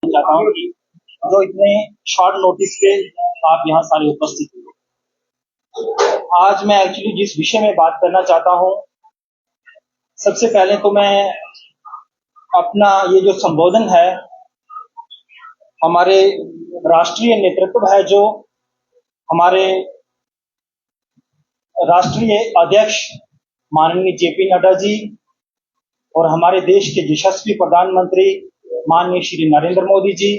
चाहता हूँ कि जो इतने शॉर्ट नोटिस पे आप यहाँ सारे उपस्थित हुए। आज मैं एक्चुअली जिस विषय में बात करना चाहता हूँ, सबसे पहले तो मैं अपना ये जो संबोधन है, हमारे राष्ट्रीय नेतृत्व है, जो हमारे राष्ट्रीय अध्यक्ष माननीय जेपी नड्डा जी और हमारे देश के यशस्वी प्रधानमंत्री माननीय श्री नरेंद्र मोदी जी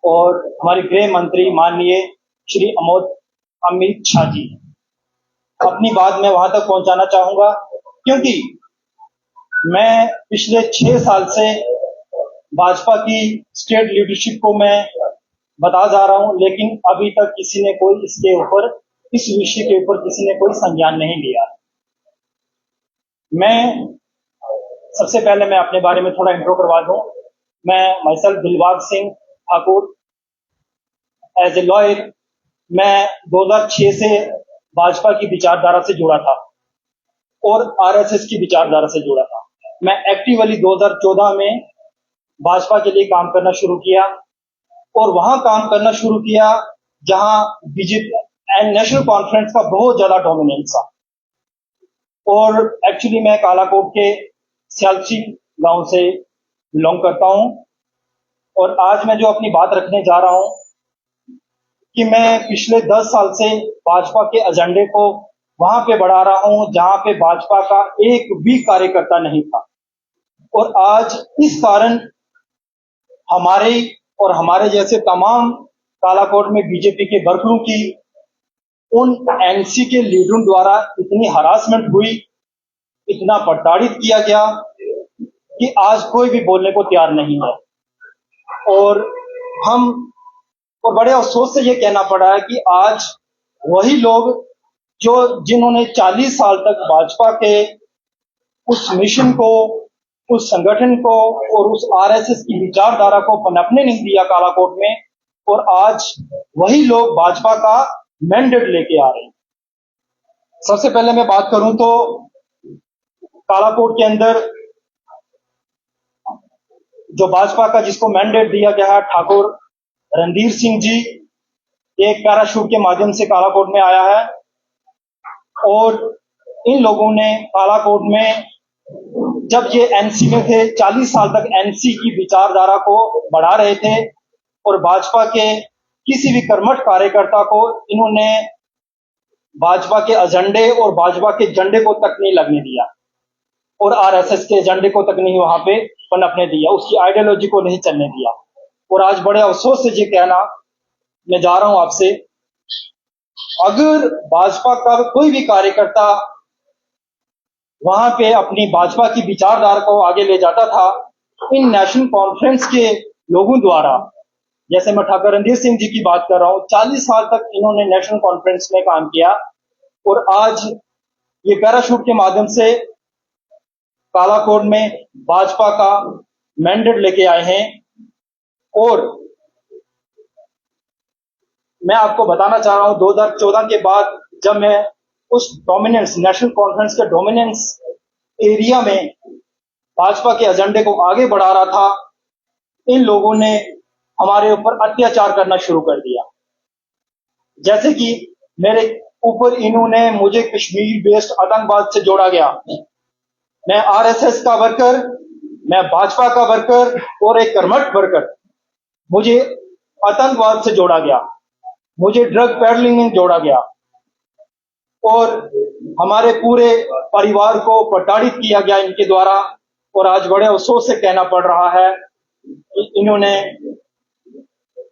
और हमारे गृह मंत्री माननीय श्री अमित शाह जी, अपनी बात मैं वहां तक पहुंचाना चाहूंगा, क्योंकि मैं पिछले 6 साल से भाजपा की स्टेट लीडरशिप को मैं बता जा रहा हूं, लेकिन अभी तक किसी ने कोई इस विषय के ऊपर किसी ने कोई संज्ञान नहीं लिया। मैं सबसे पहले मैं अपने बारे में थोड़ा इंट्रो करवा दूं। मैं myself Dilbag Singh Thakur, as a lawyer, मैं 2006 से भाजपा की विचारधारा से जुड़ा था और आरएसएस की विचारधारा से जुड़ा था। मैं एक्टिवली 2014 में भाजपा के लिए काम करना शुरू किया और वहां काम करना शुरू किया जहां बीजेपी एंड नेशनल कॉन्फ्रेंस का बहुत ज्यादा डोमिनेंस था। और एक्चुअली मैं कालाकोट के सियालसी गांव से बिलोंग करता हूं और आज मैं जो अपनी बात रखने जा रहा हूं कि मैं पिछले 10 साल से भाजपा के एजेंडे को वहां पे बढ़ा रहा हूं जहां पे भाजपा का एक भी कार्यकर्ता नहीं था। और आज इस कारण हमारे जैसे तमाम कालाकोट में बीजेपी के वर्करों की उन एनसी के लीडरों द्वारा इतनी हरासमेंट हुई, इतना प्रताड़ित किया गया कि आज कोई भी बोलने को तैयार नहीं है। और बड़े अफसोस से ये कहना पड़ा है कि आज वही लोग जिन्होंने 40 साल तक भाजपा के उस मिशन को, उस संगठन को और उस आरएसएस की विचारधारा को पनपने नहीं दिया कालाकोट में, और आज वही लोग भाजपा का मैंडेट लेके आ रहे हैं। सबसे पहले मैं बात करूं तो कालाकोट के अंदर जो भाजपा का जिसको मैंडेट दिया गया है, ठाकुर रणधीर सिंह जी, एक पैराशूट के माध्यम से कालाकोट में आया है और इन लोगों ने कालाकोट में जब ये एनसी में थे, 40 साल तक एनसी की विचारधारा को बढ़ा रहे थे और भाजपा के किसी भी कर्मठ कार्यकर्ता को इन्होंने भाजपा के एजेंडे और भाजपा के झंडे को तक नहीं लगने दिया और आरएसएस के एजेंडे को तक नहीं वहां पे पनपने दिया, उसकी आइडियोलॉजी को नहीं चलने दिया। और आज बड़े अफसोस से ये कहना मैं जा रहा हूं आपसे, अगर भाजपा का कोई भी कार्यकर्ता वहां पे अपनी भाजपा की विचारधारा को आगे ले जाता था, इन नेशनल कॉन्फ्रेंस के लोगों द्वारा, जैसे मैं ठाकुर रणधीर सिंह जी की बात कर रहा हूं, 40 साल तक इन्होंने नेशनल कॉन्फ्रेंस में काम किया और आज ये पैराशूट के माध्यम से कालाकोट में भाजपा का मैंडेट लेके आए हैं। और मैं आपको बताना चाह रहा हूं, 2014 के बाद जब मैं उस डोमिनेंस, नेशनल कॉन्फ्रेंस के डोमिनेंस एरिया में भाजपा के एजेंडे को आगे बढ़ा रहा था, इन लोगों ने हमारे ऊपर अत्याचार करना शुरू कर दिया। जैसे कि मेरे ऊपर इन्होंने मुझे कश्मीर बेस्ड आतंकवाद से जोड़ा गया। मैं आरएसएस का वर्कर, मैं भाजपा का वर्कर और एक कर्मठ वर्कर, मुझे आतंकवाद से जोड़ा गया, मुझे ड्रग पैडलिंग में जोड़ा गया और हमारे पूरे परिवार को प्रताड़ित किया गया इनके द्वारा। और आज बड़े अफसोस से कहना पड़ रहा है कि इन्होंने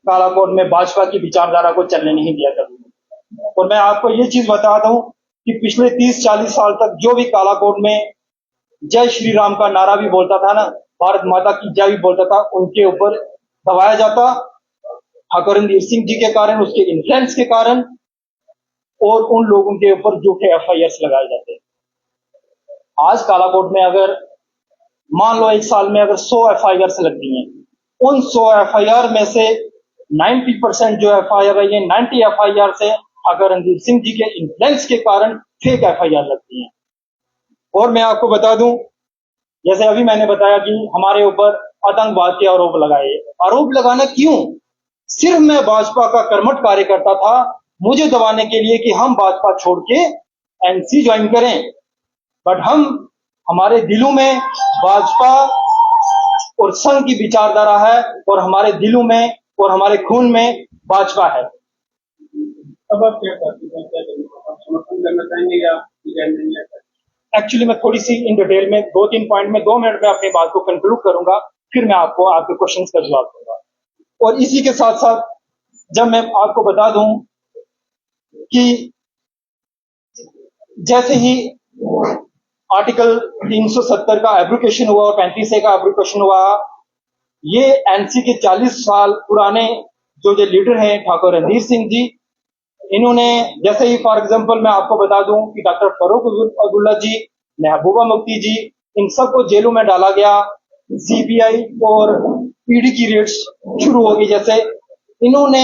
कालाकोट में भाजपा की विचारधारा को चलने नहीं दिया कभी। और मैं आपको ये चीज बता दूं कि पिछले 30-40 साल तक जो भी कालाकोट में जय श्री राम का नारा भी बोलता था ना, भारत माता की जय भी बोलता था, उनके ऊपर दबाया जाता ठाकुर रणधीर सिंह जी के कारण, उसके इन्फ्लुएंस के कारण, और उन लोगों के ऊपर झूठे एफआईआर लगाए जाते। आज कालाकोट में अगर मान लो एक साल में अगर 100 एफआईआर लगती हैं, उन 100 एफआईआर में से 90% जो एफआईआर है, ये 90 एफआईआर से ठाकुर रणधीर सिंह जी के इन्फ्लुएंस के कारण फेक एफआईआर लगती हैं। और मैं आपको बता दूं, जैसे अभी मैंने बताया कि हमारे ऊपर आतंकवाद के आरोप लगाए। आरोप लगाना क्यों? सिर्फ मैं भाजपा का कर्मठ कार्यकर्ता था, मुझे दबाने के लिए कि हम भाजपा छोड़ के एनसी ज्वाइन करें। बट हमारे दिलों में भाजपा और संघ की विचारधारा है और हमारे दिलों में और हमारे खून में भाजपा है। अब आप क्या करते हैं, क्या करेंगे? आप समर्थन करना चाहेंगे या एक्चुअली मैं थोड़ी सी इन डिटेल में 2-3 पॉइंट में 2 मिनट में अपनी बात को कंक्लूड करूंगा, फिर मैं आपको आपके क्वेश्चंस का जवाब दूंगा। और इसी के साथ साथ जब मैं आपको बता दूं कि जैसे ही आर्टिकल 370 का एब्रोगेशन हुआ और 35A का एब्रोगेशन हुआ, ये एनसी के 40 साल पुराने जो लीडर हैं ठाकुर रणधीर सिंह जी, इन्होंने जैसे ही फॉर एग्जांपल मैं आपको बता दूं कि डॉक्टर फारूक अब्दुल्ला जी, महबूबा मुफ्ती जी, इन सबको जेलों में डाला गया। सीबीआई और ईडी की रेड्स शुरू हो गई। जैसे इन्होंने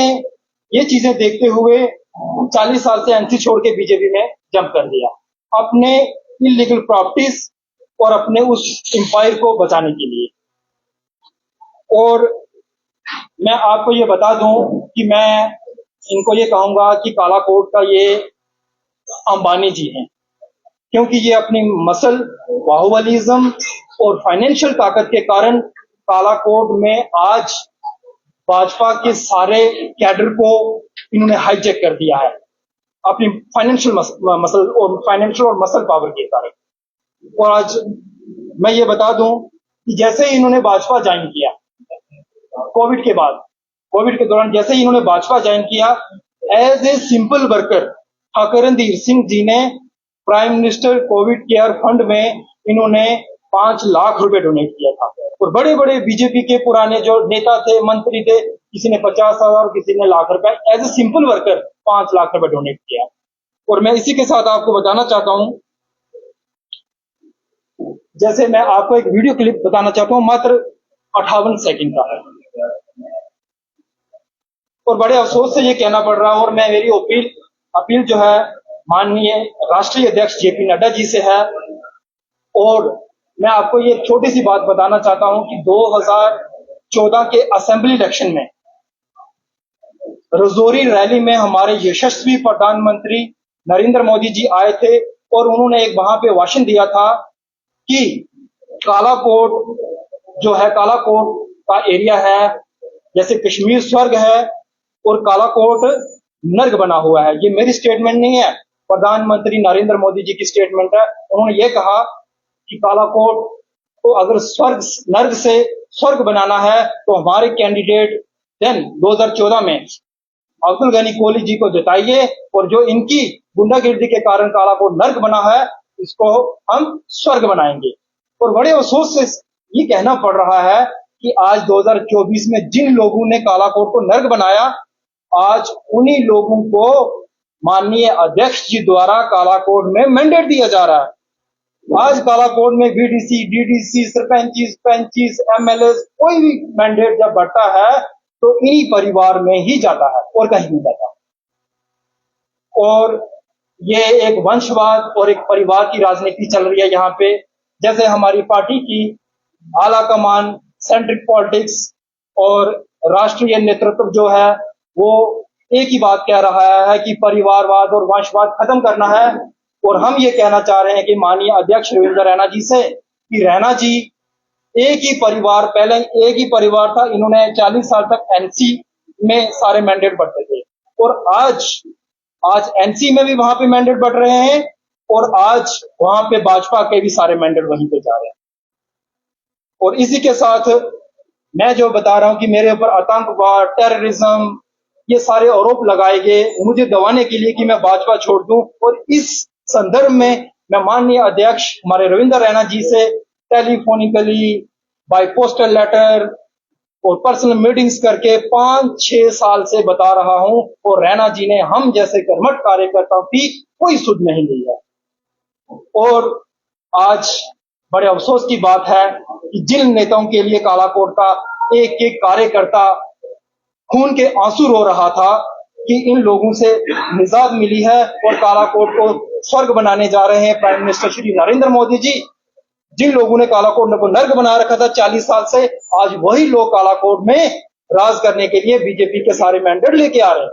ये चीजें देखते हुए 40 साल से एनसी छोड़ के बीजेपी में जंप कर दिया, अपने इलीगल प्रॉपर्टीज और अपने उस एम्पायर को बचाने के लिए। और मैं आपको ये बता दूं कि मैं इनको ये कहूंगा कि काला कोट का ये अंबानी जी हैं, क्योंकि ये अपनी मसल बाहुबलिज्म और फाइनेंशियल ताकत के कारण काला कोट में आज भाजपा के सारे कैडर को इन्होंने हाईजैक कर दिया है अपनी फाइनेंशियल मसल और मसल पावर के कारण। और आज मैं ये बता दूं कि जैसे ही इन्होंने भाजपा ज्वाइन किया कोविड के बाद, कोविड के दौरान जैसे ही इन्होंने भाजपा ज्वाइन किया, as a simple worker Thakur Randhir Singh ji ने prime minister covid care fund में इन्होंने 5 लाख रुपए डोनेट किया था। और बड़े बड़े बीजेपी के पुराने जो नेता थे, मंत्री थे, किसी ने 50,000, किसी ने लाख रुपए, as a simple worker 5 lakh रुपए डोनेट किया। और मैं इसी के साथ आपको बताना चाहता हूं, जैसे मैं आपको एक वीडियो क्लिप बताना चाहता हूं, मात्र 58 सेकंड का है और बड़े अफसोस से ये कहना पड़ रहा है। और मैं मेरी अपील जो है माननीय राष्ट्रीय अध्यक्ष जेपी नड्डा जी से है। और मैं आपको ये छोटी सी बात बताना चाहता हूं कि 2014 के असेंबली इलेक्शन में रजौरी रैली में हमारे यशस्वी प्रधानमंत्री नरेंद्र मोदी जी आए थे और उन्होंने एक वहां पे भाषण दिया था कि काला कोट जो है, काला कोट का एरिया है जैसे कश्मीर स्वर्ग है और काला कोट नर्क बना हुआ है। ये मेरी स्टेटमेंट नहीं है, प्रधानमंत्री नरेंद्र मोदी जी की स्टेटमेंट है। उन्होंने ये कहा कि काला कोट को अगर नर्क से स्वर्ग बनाना है तो हमारे कैंडिडेट 2014 में अब्दुल गनी कोहली जी को जिताइए और जो इनकी गुंडागिर्दी के कारण काला कोट नर्क बना है, इसको हम स्वर्ग बनाएंगे। और बड़े अफसोस से ये कहना पड़ रहा है कि आज 2024 में जिन लोगों ने काला कोट को नर्क बनाया, आज उन्हीं लोगों को माननीय अध्यक्ष जी द्वारा काला कोट में मैंडेट दिया जा रहा है। आज काला कोट में बीडीसी, डीडीसी, सरपंच, एमएलए, कोई भी मैंडेट जब बढ़ता है तो इन्हीं परिवार में ही जाता है और कहीं नहीं जाता। और ये एक वंशवाद और एक परिवार की राजनीति चल रही है यहाँ पे। जैसे हमारी पार्टी की आला कमान, सेंट्रिक पॉलिटिक्स और राष्ट्रीय नेतृत्व जो है वो एक ही बात कह रहा है कि परिवारवाद और वंशवाद खत्म करना है। और हम ये कहना चाह रहे हैं कि माननीय अध्यक्ष रविंद्र रैना जी से कि रैना जी, एक ही परिवार, पहले एक ही परिवार था, इन्होंने 40 साल तक एनसी में सारे मैंडेट बढ़ते थे और आज एनसी में भी वहां पे मैंडेट बढ़ रहे हैं और आज वहां पे भाजपा के भी सारे मैंडेट वहीं पे जा रहे हैं। और इसी के साथ मैं जो बता रहा हूं कि मेरे ऊपर आतंकवाद, टेररिज्म, ये सारे आरोप लगाए गए मुझे दबाने के लिए कि मैं भाजपा छोड़ दूं। और इस संदर्भ में मैं माननीय अध्यक्ष हमारे रविंद्र रैना जी से टेलीफोनिकली, बाय पोस्टल लेटर और पर्सनल मीटिंग्स करके 5-6 साल से बता रहा हूं और रैना जी ने हम जैसे कर्मठ कार्यकर्ताओं की कोई सुध नहीं ली है। और आज बड़े अफसोस की बात है कि जिन नेताओं के लिए काला कोट का एक एक कार्यकर्ता खून के आंसू रो रहा था कि इन लोगों से निजात मिली है और काला कोट को स्वर्ग बनाने जा रहे हैं प्राइम मिनिस्टर श्री नरेंद्र मोदी जी, जिन लोगों ने कालाकोट को नर्क बना रखा था 40 साल से, आज वही लोग कालाकोट में राज करने के लिए बीजेपी के सारे मैंडेट लेके आ रहे हैं।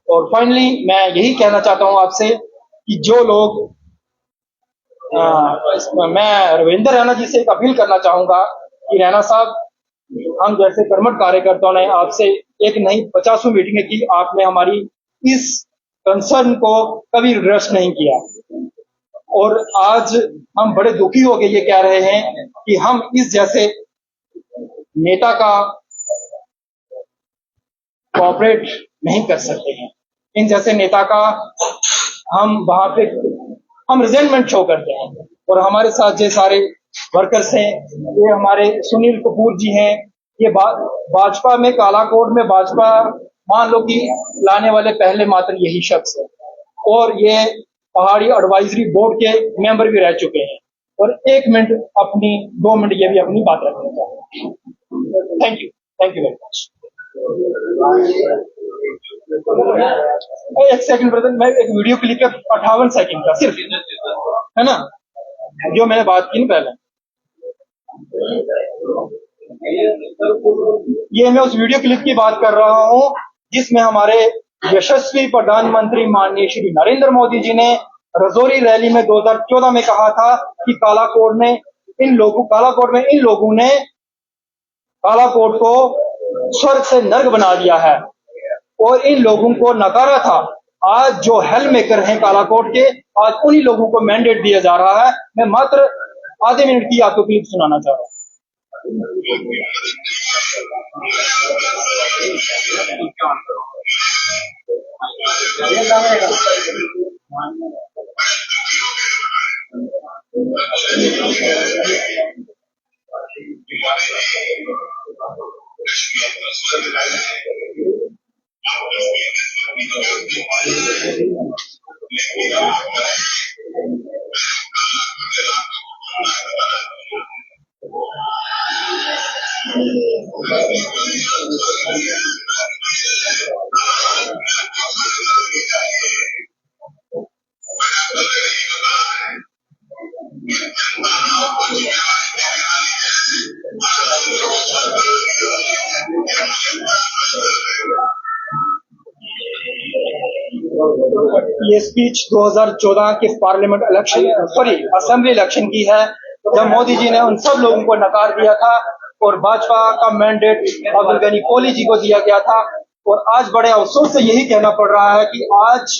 और फाइनली मैं यही कहना चाहता हूं आपसे कि जो लोग मैं रविंदर रैना जी से एक अपील करना चाहूंगा कि रैना साहब, हम जैसे कर्मठ कार्यकर्ताओं ने आपसे एक नहीं 50वीं मीटिंग की, आपने हमारी इस कंसर्न को कभी रिड्रेस नहीं किया। और आज हम बड़े दुखी होकर ये कह रहे हैं कि हम इस जैसे नेता का कोऑपरेट नहीं कर सकते हैं। इन जैसे नेता का हम वहां पे हम रिजेंटमेंट शो करते हैं। और हमारे साथ जो सारे वर्कर्स हैं, ये हमारे सुनील कपूर जी हैं, ये भाजपा में कालाकोट में भाजपा मान लो कि लाने वाले पहले मात्र यही शख्स है। और ये पहाड़ी एडवाइजरी बोर्ड के मेंबर भी रह चुके हैं। और 2 मिनट ये भी अपनी बात रखना चाहते हैं। Thank you very much. एक सेकंड ब्रदर, मैं एक वीडियो क्लिप है 58 सेकंड का सिर्फ, है ना, जो मैंने बात की ना पहले, ये मैं उस वीडियो क्लिप की बात कर रहा हूं जिसमें हमारे यशस्वी प्रधानमंत्री माननीय श्री नरेंद्र मोदी जी ने रजौरी रैली में 2014 में कहा था कि कालाकोट में इन लोगों ने कालाकोट को स्वर्ग से नर्क बना दिया है और इन लोगों को नकारा था। आज जो हेल मेकर हैं कालाकोट के, आज उन्हीं लोगों को मैंडेट दिया जा रहा है। मैं मात्र आधे मिनट की आपको क्लिप सुनाना चाह रहा हूं। ये स्पीच 2014 के पार्लियामेंट इलेक्शन असेंबली इलेक्शन की है, जब मोदी जी ने उन सब लोगों को नकार दिया था और भाजपा का मैंडेट अब्दुल गनी कोहली जी को दिया गया था। और आज बड़े अफसोस से यही कहना पड़ रहा है कि आज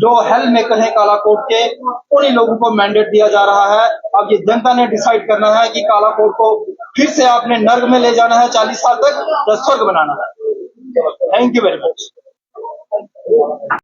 जो हेल मेकर है कालाकोट के, उन्हीं लोगों को मैंडेट दिया जा रहा है। अब ये जनता ने डिसाइड करना है कि कालाकोट को फिर से आपने नर्क में ले जाना है 40 साल तक या स्वर्ग बनाना है। Thank you very much.